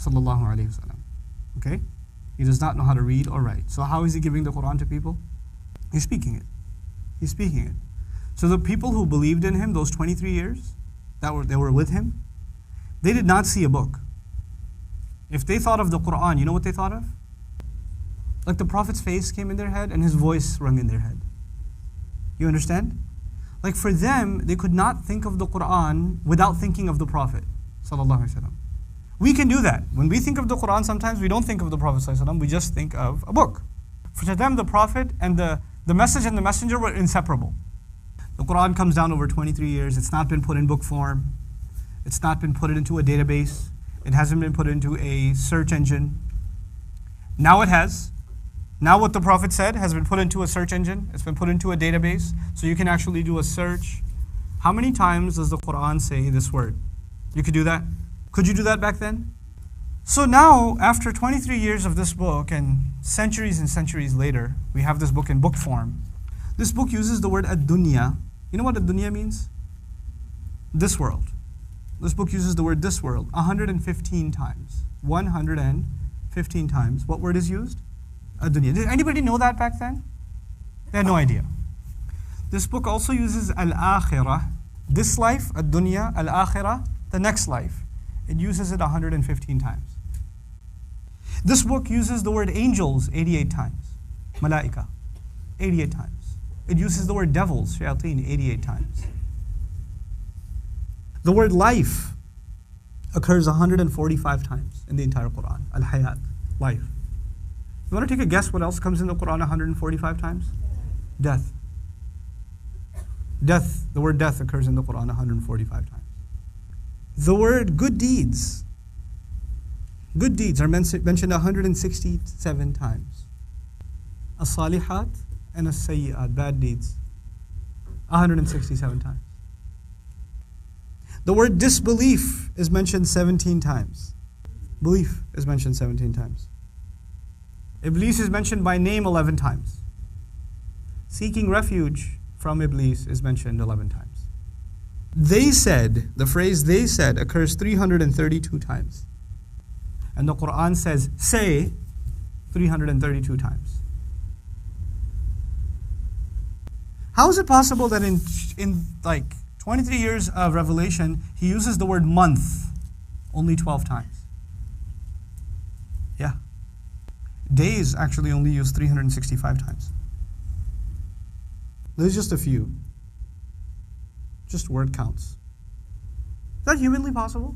sallallahu alaihi wasallam. Okay? He does not know how to read or write. So how is he giving the Qur'an to people? He's speaking it. He's speaking it. So the people who believed in him those 23 years, they were with him, they did not see a book. If they thought of the Qur'an, you know what they thought of? Like the Prophet's face came in their head and his voice rung in their head. You understand? Like for them, they could not think of the Qur'an without thinking of the Prophet sallallahu alaihi wasallam. We can do that. When we think of the Qur'an, sometimes we don't think of the Prophet sallallahu alaihi wasallam, we just think of a book. For them, the Prophet and the message and the messenger were inseparable. The Qur'an comes down over 23 years. It's not been put in book form. It's not been put into a database. It hasn't been put into a search engine. Now it has. Now what the Prophet said has been put into a search engine. It's been put into a database. So you can actually do a search. How many times does the Qur'an say this word? You could do that? Could you do that back then? So now, after 23 years of this book and centuries later, we have this book in book form. This book uses the word ad-dunya. You know what ad-dunya means? This world. This book uses the word this world 115 times. 115 times. What word is used? Ad-dunya. Did anybody know that back then? They had no idea. This book also uses al-akhirah. This life, ad-dunya, al-akhirah, the next life. It uses it 115 times. This book uses the word angels 88 times. Malaika, 88 times. It uses the word devils, shayateen, 88 times. The word life occurs 145 times in the entire Qur'an. Al-hayat, life. You want to take a guess what else comes in the Qur'an 145 times? Death. Death, the word death occurs in the Qur'an 145 times. The word good deeds. Good deeds are mentioned 167 times. As-salihat and as-sayyi'at, bad deeds, 167 times. The word disbelief is mentioned 17 times. Belief is mentioned 17 times. Iblis is mentioned by name 11 times. Seeking refuge from Iblis is mentioned 11 times. They said, the phrase they said occurs 332 times. And the Qur'an says, say, 332 times. How is it possible that in like 23 years of revelation, he uses the word month only 12 times? Yeah. Days actually only used 365 times. There's just a few. Just word counts. Is that humanly possible?